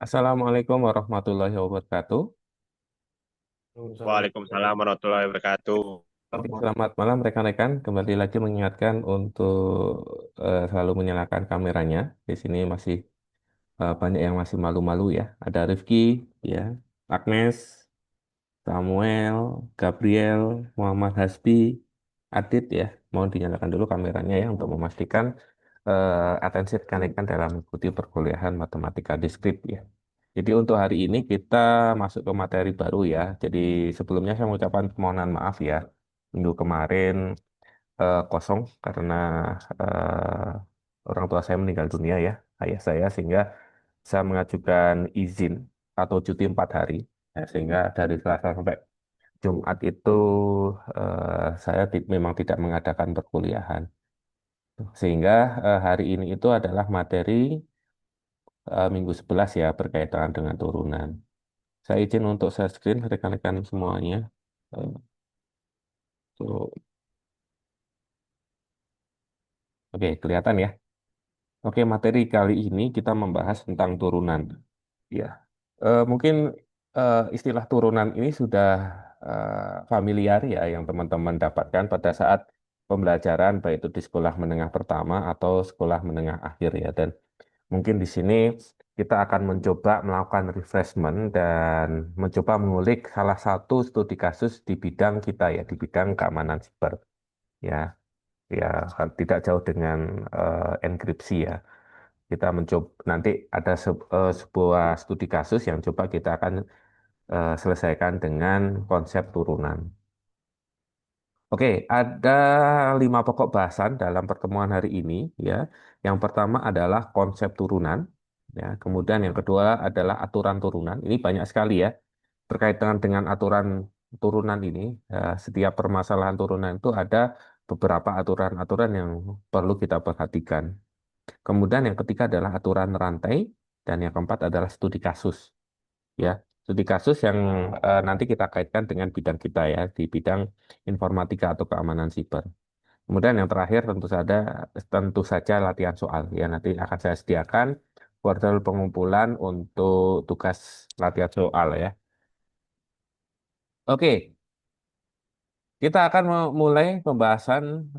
Assalamualaikum warahmatullahi wabarakatuh. Waalaikumsalam warahmatullahi wabarakatuh. Oke, selamat malam rekan-rekan. Kembali lagi mengingatkan untuk selalu menyalakan kameranya. Di sini masih banyak yang masih malu-malu ya. Ada Rifki, ya, Agnes, Samuel, Gabriel, Muhammad Hasbi, Adit ya. Mohon dinyalakan dulu kameranya ya untuk memastikan atensi rekan-rekan dalam mengikuti perkuliahan matematika diskrit ya. Jadi untuk hari ini kita masuk ke materi baru ya. Jadi sebelumnya saya mengucapkan permohonan maaf ya. Minggu kemarin kosong karena orang tua saya meninggal dunia ya, ayah saya, sehingga saya mengajukan izin atau cuti 4 hari. Ya, sehingga dari Selasa sampai Jumat itu saya memang tidak mengadakan perkuliahan. Sehingga hari ini itu adalah materi minggu 11 ya berkaitan dengan turunan. Saya izin untuk share screen rekan-rekan semuanya. Eh, tuh. Oke, kelihatan ya. Oke, materi kali ini kita membahas tentang turunan. Ya, mungkin istilah turunan ini sudah familiar ya yang teman-teman dapatkan pada saat pembelajaran baik itu di sekolah menengah pertama atau sekolah menengah akhir ya. Dan mungkin di sini kita akan mencoba melakukan refreshment dan mencoba mengulik salah satu studi kasus di bidang kita ya, di bidang keamanan siber ya. Ya, kan tidak jauh dengan enkripsi ya. Kita mencoba nanti ada sebuah studi kasus yang coba kita akan selesaikan dengan konsep turunan. Oke, ada 5 pokok bahasan dalam pertemuan hari ini ya. Yang pertama adalah konsep turunan, ya. Kemudian yang kedua adalah aturan turunan. Ini banyak sekali ya terkait dengan aturan turunan ini. Setiap permasalahan turunan itu ada beberapa aturan-aturan yang perlu kita perhatikan. Kemudian yang ketiga adalah aturan rantai dan yang keempat adalah studi kasus ya. Studi kasus yang nanti kita kaitkan dengan bidang kita ya di bidang informatika atau keamanan siber. Kemudian yang terakhir tentu saja latihan soal ya, nanti akan saya sediakan portal pengumpulan untuk tugas latihan soal ya. Oke, kita akan memulai pembahasan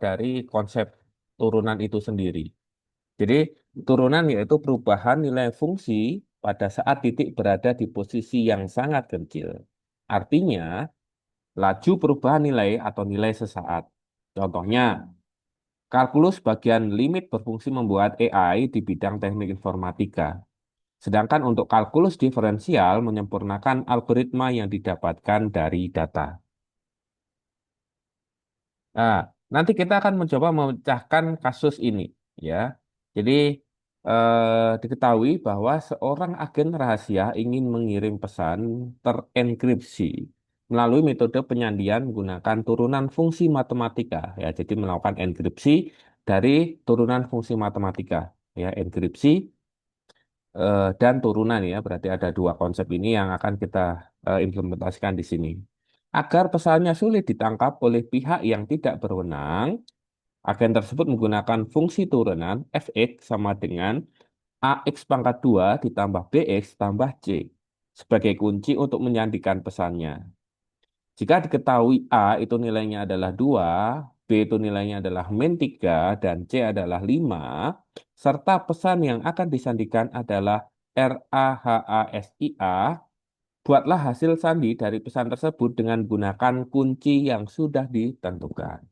dari konsep turunan itu sendiri. Jadi, turunan yaitu perubahan nilai fungsi pada saat titik berada di posisi yang sangat kecil. Artinya, laju perubahan nilai atau nilai sesaat. Contohnya, kalkulus bagian limit berfungsi membuat AI di bidang teknik informatika. Sedangkan untuk kalkulus diferensial menyempurnakan algoritma yang didapatkan dari data. Nah, nanti kita akan mencoba memecahkan kasus ini, ya. Jadi diketahui bahwa seorang agen rahasia ingin mengirim pesan terenkripsi melalui metode penyandian menggunakan turunan fungsi matematika, ya. Jadi melakukan enkripsi dari turunan fungsi matematika, ya. Enkripsi dan turunan ya, berarti ada dua konsep ini yang akan kita implementasikan di sini. Agar pesannya sulit ditangkap oleh pihak yang tidak berwenang, agen tersebut menggunakan fungsi turunan fx sama dengan ax pangkat 2 ditambah bx tambah c sebagai kunci untuk menyandikan pesannya. Jika diketahui A itu nilainya adalah 2, B itu nilainya adalah min 3, dan C adalah 5, serta pesan yang akan disandikan adalah RAHASIA, buatlah hasil sandi dari pesan tersebut dengan menggunakan kunci yang sudah ditentukan.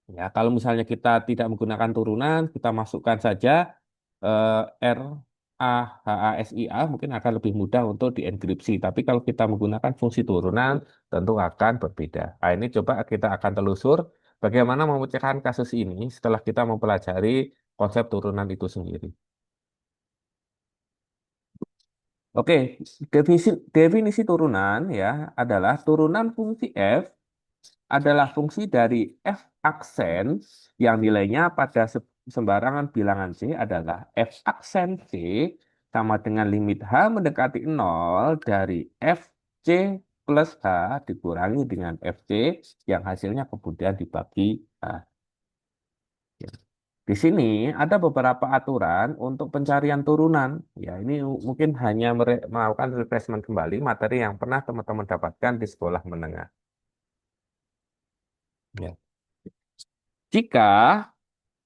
Ya, kalau misalnya kita tidak menggunakan turunan, kita masukkan saja R A H A S I A mungkin akan lebih mudah untuk dienkripsi. Tapi kalau kita menggunakan fungsi turunan, tentu akan berbeda. Nah, ini coba kita akan telusur bagaimana memecahkan kasus ini setelah kita mempelajari konsep turunan itu sendiri. Oke, definisi turunan ya adalah turunan fungsi f adalah fungsi dari f aksen yang nilainya pada sembarangan bilangan c adalah f aksen c sama dengan limit h mendekati 0 dari fc plus h dikurangi dengan fc yang hasilnya kemudian dibagi h. Di sini ada beberapa aturan untuk pencarian turunan. Ya, ini mungkin hanya melakukan refreshment kembali materi yang pernah teman-teman dapatkan di sekolah menengah. Ya. Jika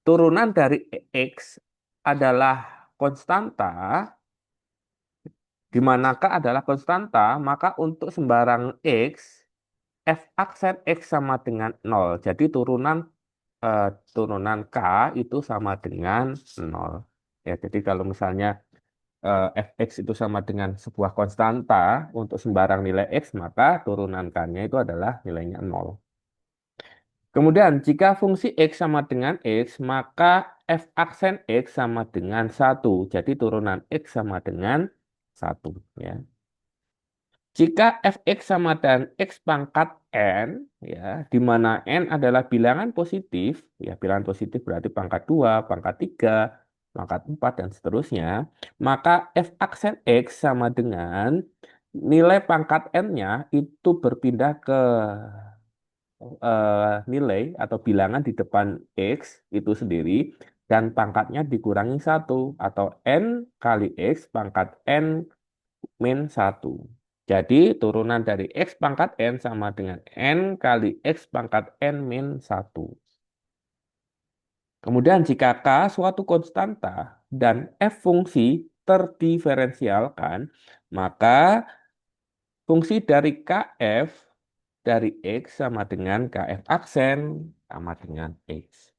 turunan dari X adalah konstanta, di manakah adalah konstanta, maka untuk sembarang X, F aksen X sama dengan 0. Jadi eh, turunan K itu sama dengan 0. Ya, jadi kalau misalnya fx itu sama dengan sebuah konstanta untuk sembarang nilai x, maka turunan k-nya itu adalah nilainya 0. Kemudian, jika fungsi x sama dengan x, maka f aksen x sama dengan 1. Jadi turunan x sama dengan 1. Ya. Jika fx sama dengan x pangkat n, ya, di mana n adalah bilangan positif, ya bilangan positif berarti pangkat 2, pangkat 3, pangkat 4, dan seterusnya, maka f aksen x sama dengan nilai pangkat n-nya itu berpindah ke nilai atau bilangan di depan x itu sendiri, dan pangkatnya dikurangi 1, atau n kali x pangkat n min 1. Jadi turunan dari X pangkat N sama dengan N kali X pangkat N min 1. Kemudian jika K suatu konstanta dan F fungsi terdiferensialkan, maka fungsi dari KF dari X sama dengan KF aksen sama dengan X.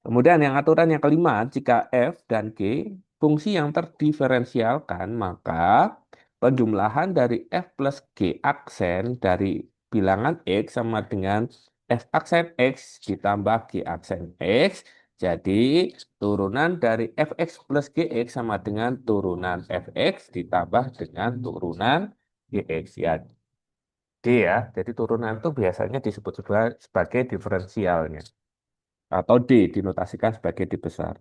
Kemudian yang aturan yang kelima, jika f dan g fungsi yang terdiferensialkan, maka penjumlahan dari f plus g aksen dari bilangan x sama dengan f aksen x ditambah g aksen x. Jadi turunan dari fx plus gx sama dengan turunan fx ditambah dengan turunan gx. Ya, D ya. Jadi turunan itu biasanya disebut sebagai diferensialnya, atau D dinotasikan sebagai D besar.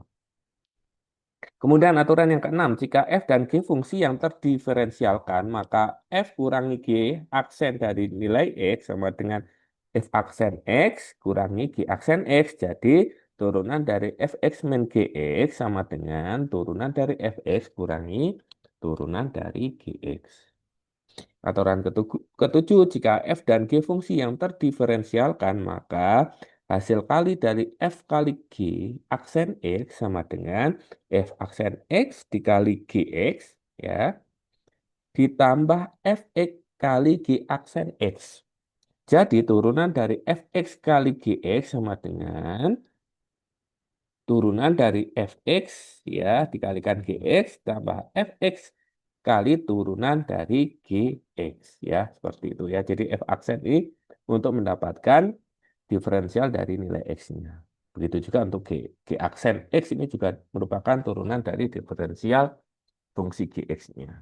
Kemudian aturan yang keenam, jika f dan g fungsi yang terdiferensialkan, maka f kurangi g aksen dari nilai x sama dengan f aksen x kurangi g aksen x. Jadi turunan dari fx min gx sama dengan turunan dari fx kurangi turunan dari gx. Aturan ketujuh, jika f dan g fungsi yang terdiferensialkan, maka hasil kali dari f kali g aksen x sama dengan f aksen x dikali gx, ya, ditambah fx kali g aksen x. Jadi turunan dari fx kali gx sama dengan turunan dari fx, ya, dikalikan gx tambah fx kali turunan dari gx, ya, seperti itu ya. Jadi f aksen ini untuk mendapatkan diferensial dari nilai x-nya. Begitu juga untuk g. G aksen x ini juga merupakan turunan dari diferensial fungsi gx-nya.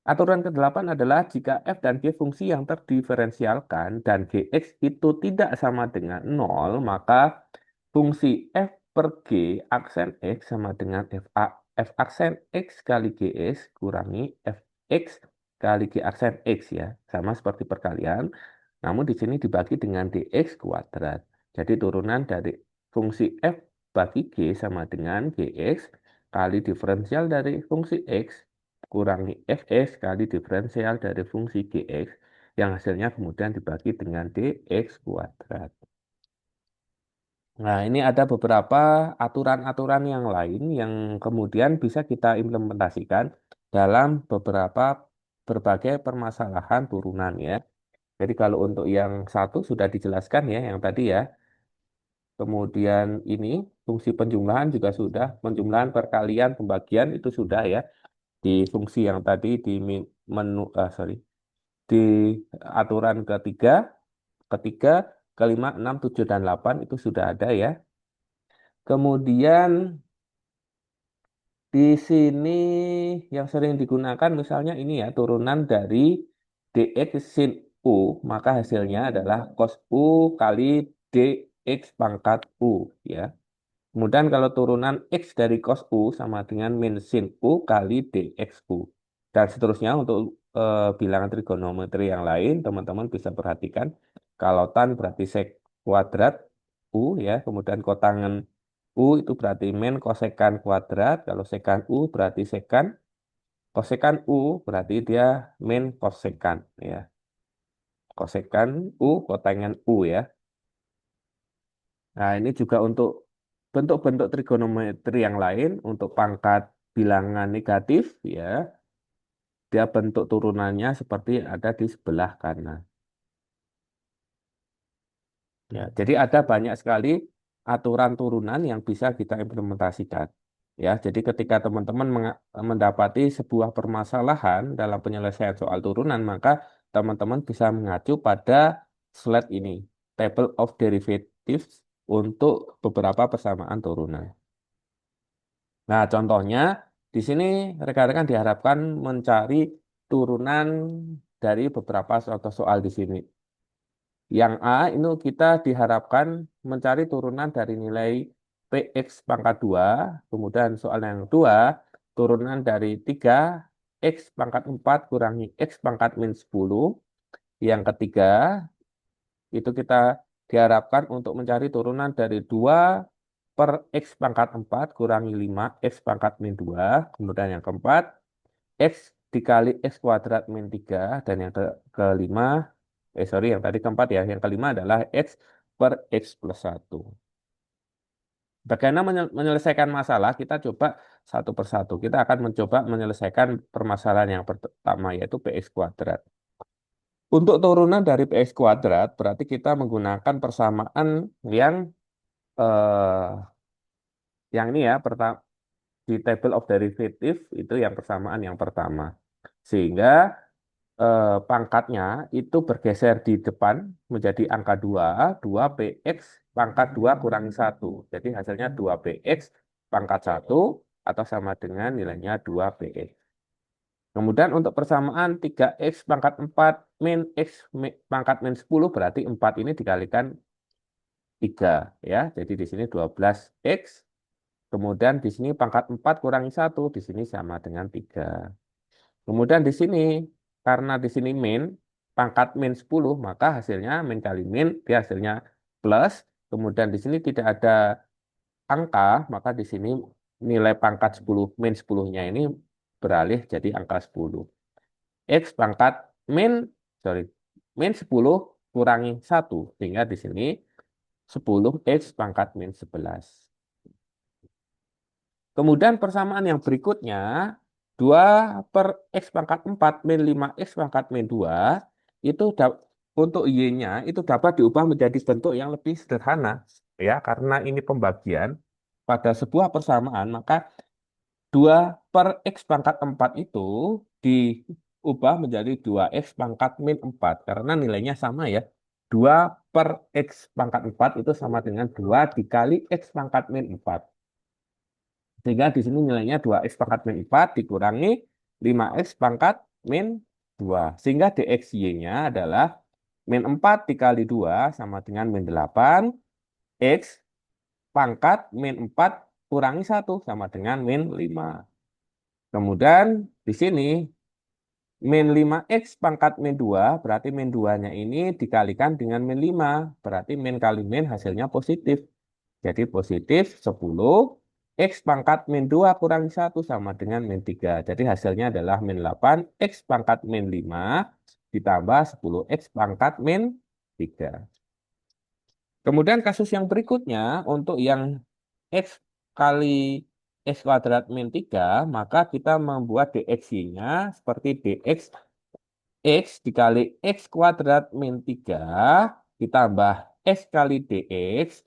Aturan ke-8 adalah jika f dan g fungsi yang terdiferensialkan dan gx itu tidak sama dengan 0, maka fungsi f per g aksen x sama dengan f aksen x kali gs kurangi fx kali g aksen x, ya. Sama seperti perkalian, namun di sini dibagi dengan dx kuadrat. Jadi turunan dari fungsi f bagi g sama dengan gx kali diferensial dari fungsi x kurangi fx kali diferensial dari fungsi gx, yang hasilnya kemudian dibagi dengan dx kuadrat. Nah, ini ada beberapa aturan-aturan yang lain yang kemudian bisa kita implementasikan dalam berbagai permasalahan turunan, ya. Jadi kalau untuk yang satu sudah dijelaskan ya, yang tadi ya. Kemudian ini fungsi penjumlahan juga sudah, penjumlahan perkalian pembagian itu sudah ya. Di fungsi yang tadi di menu, di aturan ketiga, kelima, enam, tujuh, dan 8 itu sudah ada ya. Kemudian di sini yang sering digunakan misalnya ini ya, turunan dari dx sin u, maka hasilnya adalah cos u kali dx pangkat u, ya. Kemudian kalau turunan x dari cos u sama dengan min sin u kali dxu. Dan seterusnya untuk bilangan trigonometri yang lain, teman-teman bisa perhatikan kalau tan berarti sek kuadrat U ya, kemudian kotangen U itu berarti min kosekan kuadrat, kalau sekan U berarti sekan, kosekan U berarti dia min kosekan ya, kosekan U kotangen U ya. Nah, ini juga untuk bentuk-bentuk trigonometri yang lain, untuk pangkat bilangan negatif ya, dia bentuk turunannya seperti ada di sebelah kanan. Ya, jadi ada banyak sekali aturan turunan yang bisa kita implementasikan. Ya, jadi ketika teman-teman mendapati sebuah permasalahan dalam penyelesaian soal turunan, maka teman-teman bisa mengacu pada slide ini, table of derivatives untuk beberapa persamaan turunan. Nah, contohnya di sini rekan-rekan diharapkan mencari turunan dari beberapa contoh soal di sini. Yang A itu kita diharapkan mencari turunan dari nilai Px pangkat 2, kemudian soal yang kedua, turunan dari 3 X pangkat 4 kurangi X pangkat min 10. Yang ketiga, itu kita diharapkan untuk mencari turunan dari 2 per X pangkat 4 kurangi 5 X pangkat min 2. Kemudian yang keempat, X dikali X kuadrat min 3. Dan yang kelima, sorry, yang tadi keempat ya. Yang kelima adalah X per X plus 1. Bagaimana menyelesaikan masalah, kita coba satu persatu. Kita akan mencoba menyelesaikan permasalahan yang pertama, yaitu Px kuadrat. Untuk turunan dari Px kuadrat, berarti kita menggunakan persamaan yang eh, yang ini ya, di table of derivative itu yang persamaan yang pertama. Sehingga pangkatnya itu bergeser di depan menjadi angka 2, 2px pangkat 2 kurangi 1. Jadi hasilnya 2px pangkat 1 atau sama dengan nilainya 2px. Kemudian untuk persamaan 3x pangkat 4 min x pangkat min 10 berarti 4 ini dikalikan 3 ya. Jadi di sini 12x. Kemudian di sini pangkat 4 kurangi 1 di sini sama dengan 3. Kemudian di sini, karena di sini min, pangkat min 10, maka hasilnya min kali min, dia hasilnya plus. Kemudian di sini tidak ada angka, maka di sini nilai pangkat 10, min 10-nya ini beralih jadi angka 10. X pangkat min, sorry, min 10 kurangi 1, sehingga di sini 10X pangkat min 11. Kemudian persamaan yang berikutnya, 2 per X pangkat 4 min 5X pangkat min 2, itu untuk Y-nya itu dapat diubah menjadi bentuk yang lebih sederhana. Ya, karena ini pembagian pada sebuah persamaan, maka 2 per X pangkat 4 itu diubah menjadi 2X pangkat min 4. Karena nilainya sama ya. 2 per X pangkat 4 itu sama dengan 2 dikali X pangkat min 4. Sehingga di sini nilainya 2x pangkat min 4 dikurangi 5x pangkat min 2. Sehingga dxy-nya adalah min 4 dikali 2 sama dengan min 8. X pangkat min 4 kurangi 1 sama dengan min 5. Kemudian di sini min 5x pangkat min 2 berarti min 2-nya ini dikalikan dengan min 5. Berarti min kali min hasilnya positif. Jadi positif 10, X pangkat min 2 kurangi 1 sama dengan min 3. Jadi hasilnya adalah min 8, X pangkat min 5 ditambah 10X pangkat min 3. Kemudian kasus yang berikutnya, untuk yang X kali X kuadrat min 3, maka kita membuat dxy-nya seperti dx X dikali X kuadrat min 3 ditambah X kali dx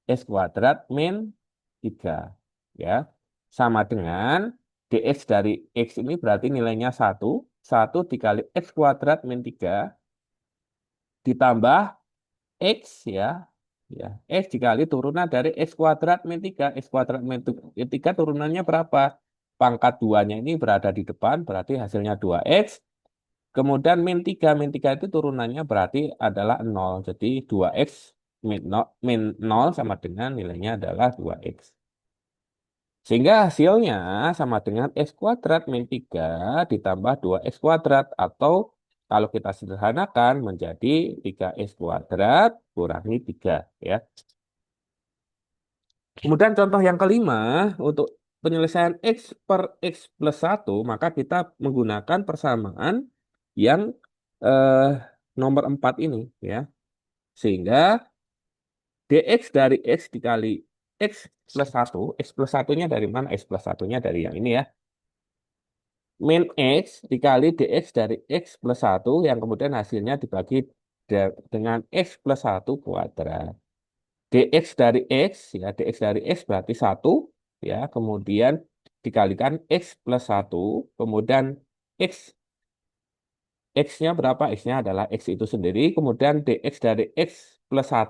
X kuadrat min 3. Ya. Sama dengan dx dari X ini berarti nilainya 1. 1 dikali X kuadrat min 3 ditambah X ya. Ya. X dikali turunan dari X kuadrat min 3. X kuadrat min 3 turunannya berapa? Pangkat 2-nya ini berada di depan, berarti hasilnya 2X. Kemudian min 3 itu turunannya berarti adalah 0. Jadi 2x min 0 sama dengan nilainya adalah 2x. Sehingga hasilnya sama dengan x kuadrat min 3 ditambah 2x kuadrat atau Kalau kita sederhanakan menjadi 3x kuadrat kurangi 3 ya. Kemudian contoh yang kelima, untuk penyelesaian X per X plus 1, maka kita menggunakan persamaan yang eh, nomor 4 ini ya. Sehingga dx dari X dikali X plus 1, X plus satunya dari mana? X plus satunya dari yang ini ya. Min X dikali dx dari X plus 1 yang kemudian hasilnya dibagi dengan X plus 1 kuadrat. Dx dari X, ya dx dari X berarti 1, ya kemudian dikalikan X plus 1, kemudian X, X-nya berapa? X-nya adalah X itu sendiri, kemudian dx dari X plus 1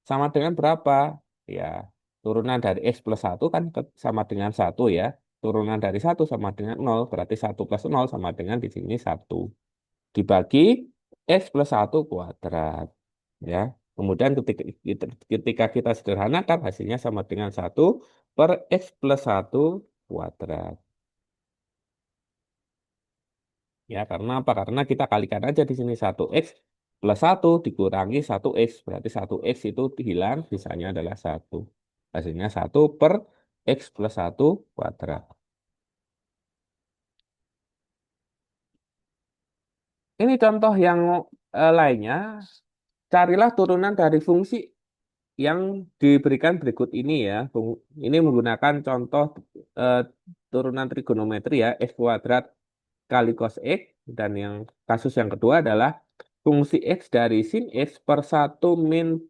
sama dengan berapa? Ya, turunan dari X plus 1 kan sama dengan 1 ya, turunan dari 1 sama dengan 0, berarti 1 plus 0 sama dengan di sini 1. Dibagi X plus 1 kuadrat. Ya. Kemudian ketika kita sederhanakan hasilnya sama dengan 1 per X plus 1 kuadrat. Ya, karena apa? Karena kita kalikan aja di sini 1x plus 1 dikurangi 1x. Berarti 1x itu hilang, sisanya adalah 1. Hasilnya 1 per X plus 1 kuadrat. Ini contoh yang lainnya. Carilah turunan dari fungsi yang diberikan berikut ini ya. Ini menggunakan contoh eh, turunan trigonometri ya, x kuadrat kali cos x. Dan yang kasus yang kedua adalah fungsi x dari sin x per 1 min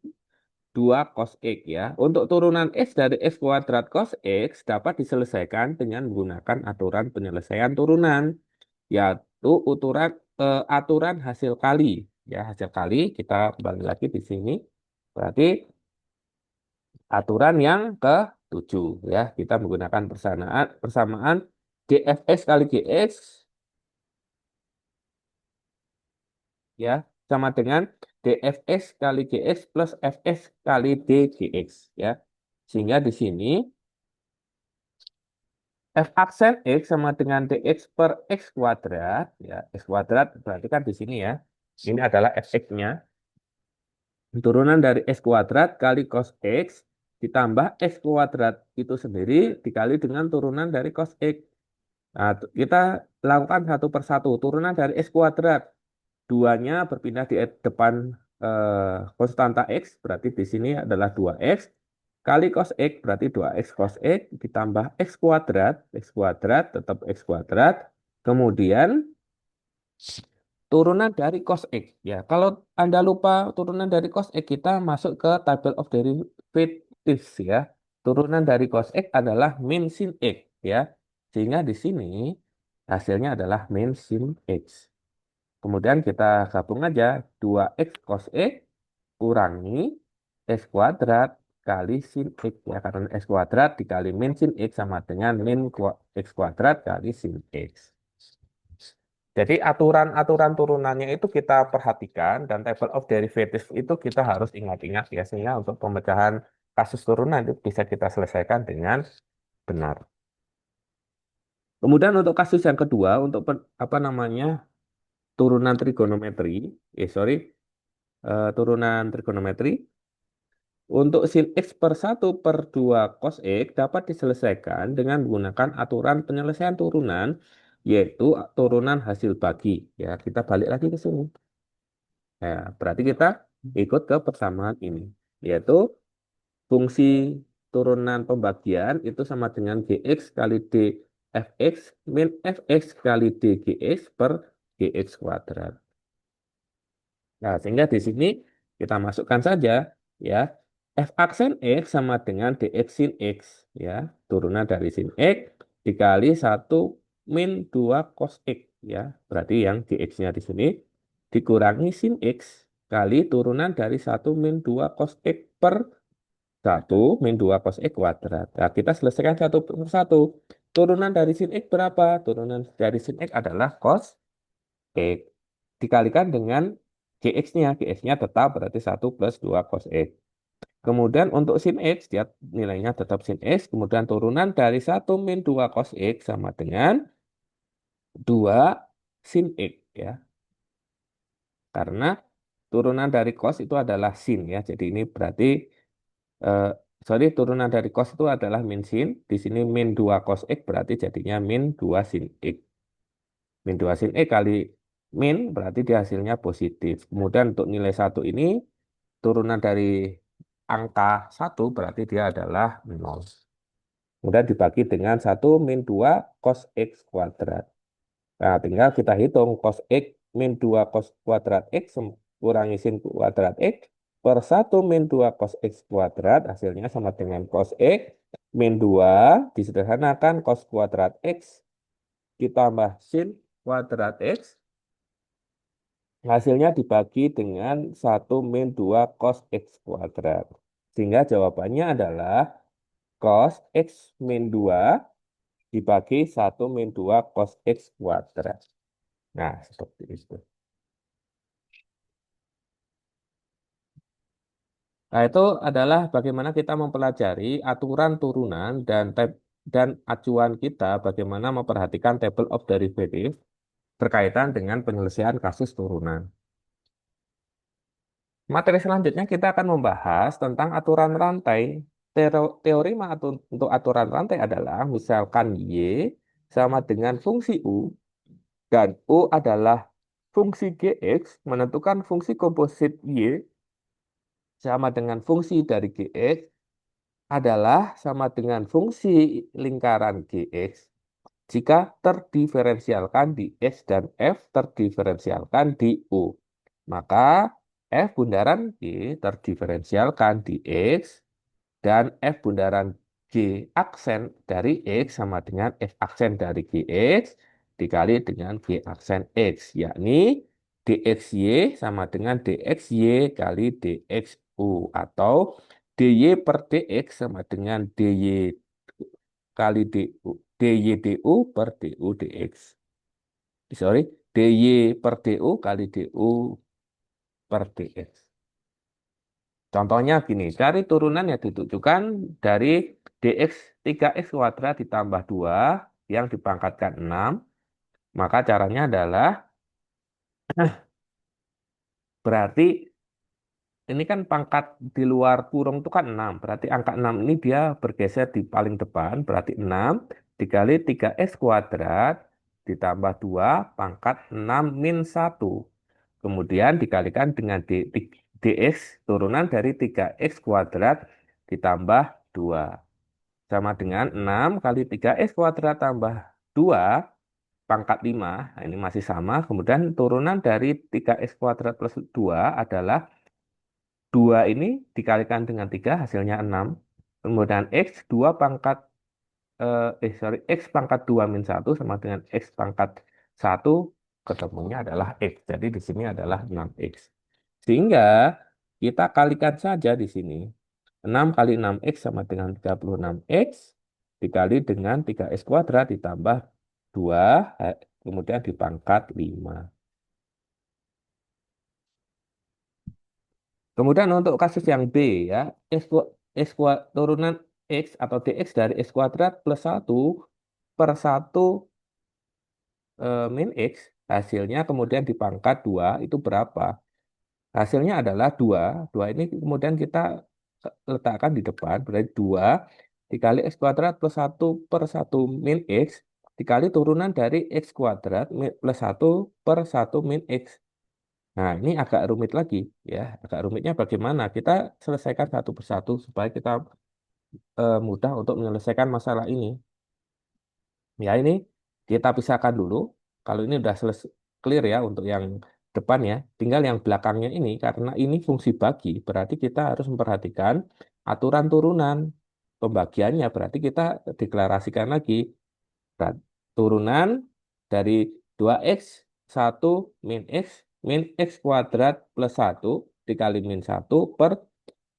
2 cos x ya. Untuk turunan x dari x kuadrat cos x dapat diselesaikan dengan menggunakan aturan penyelesaian turunan, yaitu aturan hasil kali. Ya, hasil kali kita kembali lagi di sini. Berarti aturan yang ke-7 ya, kita menggunakan persamaan dfx kali gx ya sama dengan dfx kali gx plus fx kali dgx ya. Sehingga di sini f aksen x sama dengan dx per x kuadrat ya, x kuadrat berarti kan di sini ya. Ini adalah fx-nya. Turunan dari x kuadrat kali cos x ditambah x kuadrat itu sendiri dikali dengan turunan dari cos x. Nah, kita lakukan satu persatu. Turunan dari x kuadrat. Duanya berpindah di depan konstanta x. Berarti di sini adalah 2x. Kali cos x berarti 2x cos x. Ditambah x kuadrat. X kuadrat tetap x kuadrat. Kemudian turunan dari cos X. Ya, kalau Anda lupa turunan dari cos X, kita masuk ke table of derivatives ya. Turunan dari cos X adalah min sin X ya. Sehingga di sini hasilnya adalah min sin X. Kemudian kita gabung aja 2x cos X kurangi X kuadrat kali sin X ya. Karena X kuadrat dikali min sin X sama dengan X kuadrat kali sin X. Jadi aturan-aturan turunannya itu kita perhatikan dan table of derivatives itu kita harus ingat-ingat ya, sehingga untuk pemecahan kasus turunan itu bisa kita selesaikan dengan benar. Kemudian untuk kasus yang kedua untuk apa namanya turunan trigonometri, turunan trigonometri untuk sin x per 1/2 cos x dapat diselesaikan dengan menggunakan aturan penyelesaian turunan, yaitu turunan hasil bagi. Ya, kita balik lagi ke sini. Ya, berarti kita ikut ke persamaan ini, yaitu fungsi turunan pembagian itu sama dengan gx kali dfx min fx kali dgx per gx kuadrat. Nah, sehingga di sini kita masukkan saja ya, f aksen x sama dengan dx sin x ya, turunan dari sin x dikali 1 min 2 cos x ya. Berarti yang dx-nya di sini dikurangi sin x kali turunan dari 1 min 2 cos x per 1 min 2 cos x kuadrat. Nah, kita selesaikan satu per satu. Turunan dari sin x berapa? Turunan dari sin x adalah cos x. Dikalikan dengan gx-nya. Gx-nya tetap berarti 1 plus 2 cos x. Kemudian untuk sin x, dia nilainya tetap sin x. Kemudian turunan dari 1 min 2 cos x sama dengan 2 sin x. Ya. Karena turunan dari cos itu adalah sin ya. Jadi ini berarti, eh, sorry, turunan dari cos itu adalah min sin. Di sini min 2 cos X berarti jadinya min 2 sin X. Min 2 sin X kali min berarti dia hasilnya positif. Kemudian untuk nilai satu ini turunan dari angka satu berarti dia adalah nol. Kemudian dibagi dengan satu min 2 cos X kuadrat. Nah, tinggal kita hitung cos X min 2 cos kuadrat X kurangi sin kuadrat X per satu min 2 cos X kuadrat hasilnya sama dengan cos X min 2 disederhanakan cos kuadrat X ditambah sin kuadrat X hasilnya dibagi dengan satu min 2 cos X kuadrat. Sehingga jawabannya adalah cos X min 2 dibagi satu min 2 cos X kuadrat. Nah, seperti itu. Nah, itu adalah bagaimana kita mempelajari aturan turunan dan acuan kita bagaimana memperhatikan table of derivative berkaitan dengan penyelesaian kasus turunan. Materi selanjutnya kita akan membahas tentang aturan rantai. Teorema untuk aturan rantai adalah misalkan Y sama dengan fungsi U dan U adalah fungsi Gx, menentukan fungsi komposit Y sama dengan fungsi dari Gx adalah sama dengan fungsi lingkaran Gx jika terdiferensialkan di X dan F terdiferensialkan di U. Maka F bundaran G terdiferensialkan di X dan F bundaran G aksen dari X sama dengan F aksen dari GX dikali dengan G aksen X, yakni DXY sama dengan DXY kali DXU atau DY per DX sama dengan DY kali DU, DY DU per DU DX. Sorry, DY per DU kali DU per DX. Contohnya gini, cari turunan yang ditujukan dari dx 3x kuadrat ditambah 2 yang dipangkatkan 6. Maka caranya adalah berarti ini kan pangkat di luar kurung itu kan 6. Berarti angka 6 ini dia bergeser di paling depan. Berarti 6 dikali 3x kuadrat ditambah 2 pangkat 6 min 1. Kemudian dikalikan dengan dx turunan dari 3x kuadrat ditambah 2. Sama dengan 6 kali 3x kuadrat tambah 2 pangkat 5. Nah, ini masih sama. Kemudian turunan dari 3x kuadrat plus 2 adalah 2 ini dikalikan dengan 3 hasilnya 6. Kemudian x 2 pangkat sorry, x pangkat 2 min 1 sama dengan x pangkat 1 ketemunya adalah x. Jadi di sini adalah 6x. Sehingga kita kalikan saja di sini. 6 kali 6x sama dengan 36x dikali dengan 3x kuadrat ditambah 2 kemudian dipangkat 5. Kemudian untuk kasus yang B ya, turunan x atau dx dari x kuadrat plus 1 per 1 min x hasilnya kemudian dipangkat 2 itu berapa? Hasilnya adalah 2. 2 ini kemudian kita letakkan di depan. Berarti 2 dikali x kuadrat plus 1 per 1 min x dikali turunan dari x kuadrat plus 1 per 1 min x. Nah, ini agak rumit lagi ya. Agak rumitnya bagaimana? Kita selesaikan satu persatu supaya kita mudah untuk menyelesaikan masalah ini. Ya, ini kita pisahkan dulu. Kalau ini udah selesai clear ya untuk yang depan ya. Tinggal yang belakangnya ini karena ini fungsi bagi, berarti kita harus memperhatikan aturan turunan pembagiannya. Berarti kita deklarasikan lagi turunan dari 2x 1 min x kuadrat plus 1 dikali min 1 per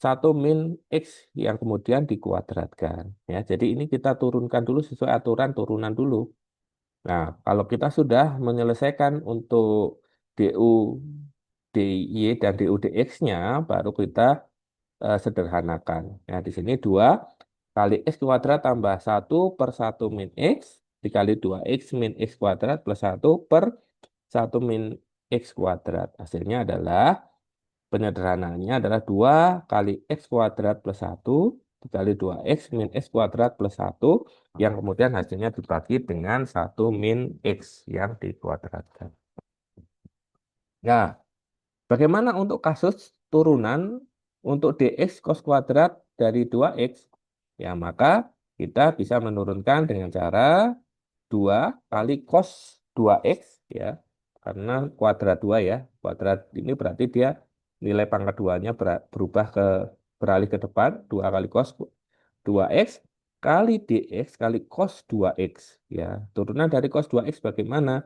1 min x yang kemudian dikuadratkan. Ya, jadi ini kita turunkan dulu sesuai aturan turunan dulu. Nah, kalau kita sudah menyelesaikan untuk du dy dan du dx-nya, baru kita sederhanakan. Nah, di sini 2 kali x kuadrat tambah 1 per 1 min x dikali 2x min x kuadrat plus 1 per 1 min X kuadrat. Hasilnya adalah, penyederhanaannya adalah 2 kali X kuadrat plus 1 dikali 2X min X kuadrat plus 1 yang kemudian hasilnya dibagi dengan 1 min X yang dikuadratkan. Nah, bagaimana untuk kasus turunan untuk dx cos kuadrat dari 2x? Ya, maka kita bisa menurunkan dengan cara 2 kali cos 2x, ya. Karena kuadrat 2 ya. Kuadrat ini berarti dia nilai pangkat 2-nya berubah beralih ke depan. 2 kali cos 2x kali dx kali cos 2x. Ya, turunan dari cos 2x bagaimana?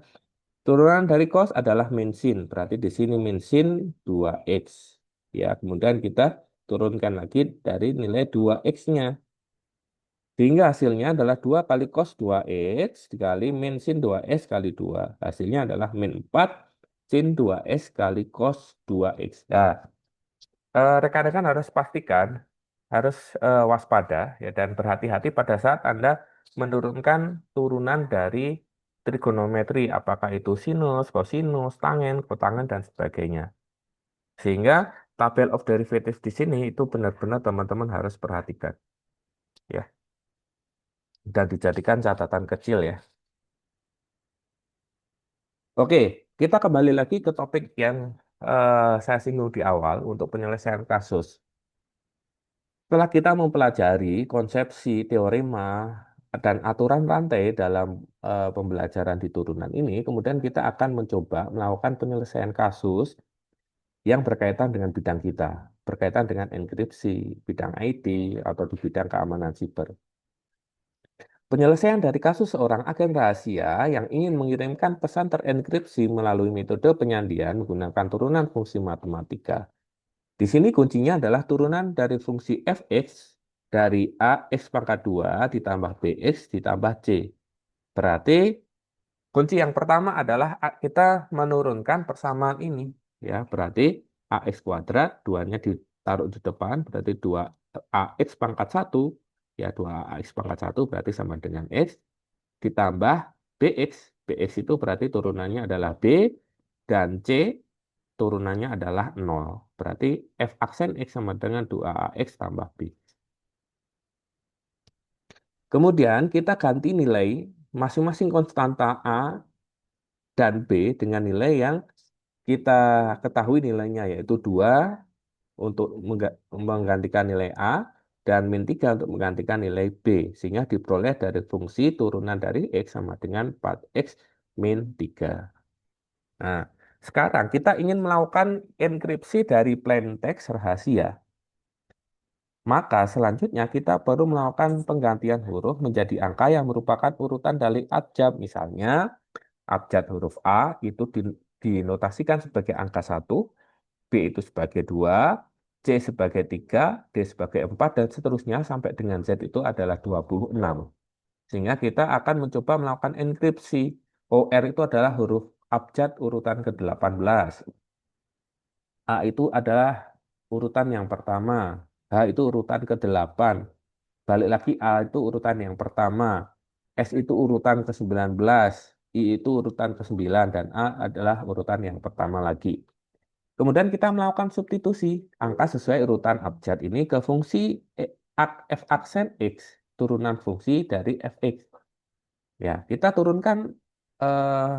Turunan dari cos adalah min sin, berarti di sini min sin 2x. Ya, kemudian kita turunkan lagi dari nilai 2x-nya. Sehingga hasilnya adalah 2 kali cos 2x dikali min sin 2x kali 2. Hasilnya adalah min 4 sin 2x kali cos 2x. Nah, rekan-rekan harus pastikan, harus waspada ya, dan berhati-hati pada saat Anda menurunkan turunan dari trigonometri, apakah itu sinus, kosinus, tangen, kotangen, dan sebagainya. Sehingga tabel of derivative di sini itu benar-benar teman-teman harus perhatikan, ya, dan dijadikan catatan kecil ya. Oke, kita kembali lagi ke topik yang saya singgung di awal untuk penyelesaian kasus. Setelah kita mempelajari konsepsi, teorema, dan aturan rantai dalam pembelajaran di turunan ini, kemudian kita akan mencoba melakukan penyelesaian kasus yang berkaitan dengan bidang kita, berkaitan dengan enkripsi, bidang IT, atau di bidang keamanan siber. Penyelesaian dari kasus seorang agen rahasia yang ingin mengirimkan pesan terenkripsi melalui metode penyandian menggunakan turunan fungsi matematika. Di sini kuncinya adalah turunan dari fungsi fx dari ax pangkat 2 ditambah bx ditambah c. Berarti kunci yang pertama adalah kita menurunkan persamaan ini. Ya, berarti ax kuadrat, 2-nya ditaruh di depan, berarti 2 ax pangkat 1. Ya, 2 ax pangkat 1 berarti sama dengan x, ditambah bx. Bx itu berarti turunannya adalah b, dan c turunannya adalah 0. Berarti f aksen x sama dengan 2ax tambah b. Kemudian kita ganti nilai masing-masing konstanta a dan b dengan nilai yang kita ketahui nilainya, yaitu 2 untuk menggantikan nilai a dan min 3 untuk menggantikan nilai b. Sehingga diperoleh dari fungsi turunan dari x sama dengan 4x min 3. Nah, sekarang kita ingin melakukan enkripsi dari plaintext rahasia. Maka selanjutnya kita baru melakukan penggantian huruf menjadi angka yang merupakan urutan dari abjad. Misalnya, abjad huruf A itu dinotasikan sebagai angka 1, B itu sebagai 2, C sebagai 3, D sebagai 4, dan seterusnya sampai dengan Z itu adalah 26. Sehingga kita akan mencoba melakukan enkripsi. OR itu adalah huruf abjad urutan ke-18. A itu adalah urutan yang pertama. H itu urutan ke-8. Balik lagi A itu urutan yang pertama. S itu urutan ke-19. I itu urutan ke-9. Dan A adalah urutan yang pertama lagi. Kemudian kita melakukan substitusi angka sesuai urutan abjad ini ke fungsi f aksen X. Turunan fungsi dari fx. Ya, kita turunkan eh,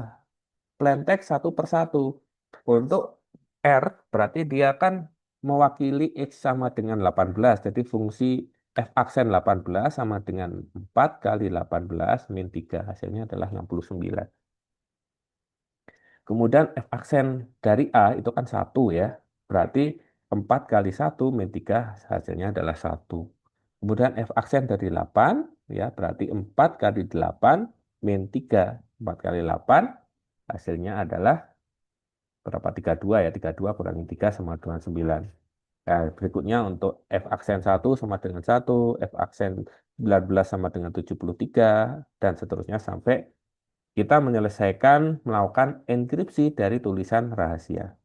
plain text satu per satu. Untuk R berarti dia kan mewakili X sama dengan 18. Jadi fungsi F aksen 18 sama dengan 4 kali 18 min 3. Hasilnya adalah 69. Kemudian F aksen dari A itu kan 1 ya. Berarti 4 kali 1 min 3 hasilnya adalah 1. Kemudian F aksen dari 8 ya, berarti 4 kali 8 min 3. 4 kali 8 hasilnya adalah berapa? 32 ya. 32 kurangi 3 sama dengan 9. Nah, berikutnya untuk F aksen 1 sama dengan 1, F aksen 19 sama dengan 73, dan seterusnya sampai kita menyelesaikan melakukan enkripsi dari tulisan rahasia.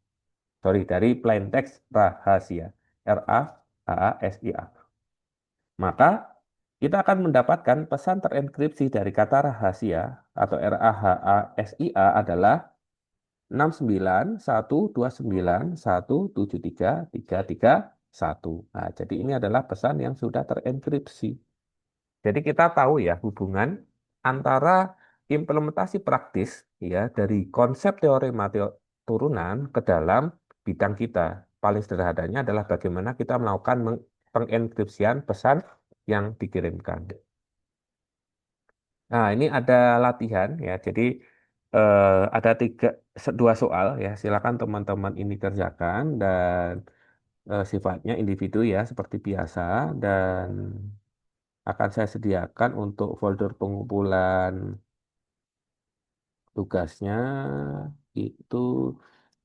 Sorry, dari plain text rahasia. RAHASIA. Maka kita akan mendapatkan pesan terenkripsi dari kata rahasia atau RAHASIA adalah 69 129 173 331. Nah, jadi ini adalah pesan yang sudah terenkripsi. Jadi kita tahu ya hubungan antara implementasi praktis ya dari konsep teorema turunan ke dalam bidang kita. Paling sederhananya adalah bagaimana kita melakukan pengenkripsian pesan yang dikirimkan. Nah, ini ada latihan ya. Jadi ada dua soal ya. Silakan teman-teman ini kerjakan dan sifatnya individu ya seperti biasa dan akan saya sediakan untuk folder pengumpulan tugasnya itu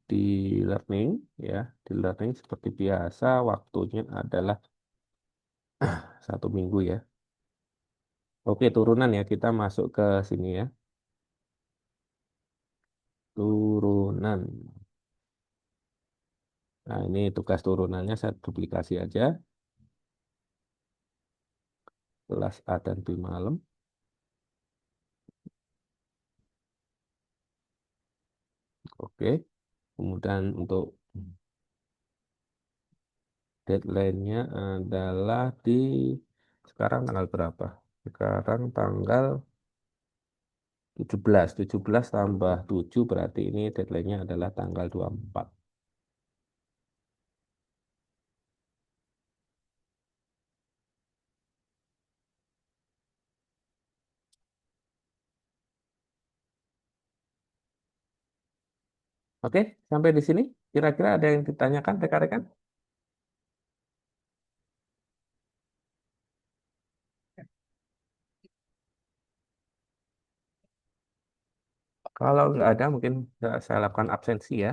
di learning ya. Di learning seperti biasa waktunya adalah 1 minggu ya. Oke, turunan ya. Kita masuk ke sini ya. Turunan. Nah, ini tugas turunannya saya duplikasi aja. Kelas A dan B malam. Oke. Kemudian untuk deadline-nya adalah di sekarang tanggal berapa? Sekarang tanggal 17. 17 tambah 7 berarti ini deadline-nya adalah tanggal 24. Oke, sampai di sini. Kira-kira ada yang ditanyakan rekan-rekan? Kalau nggak ada, mungkin saya lakukan absensi ya.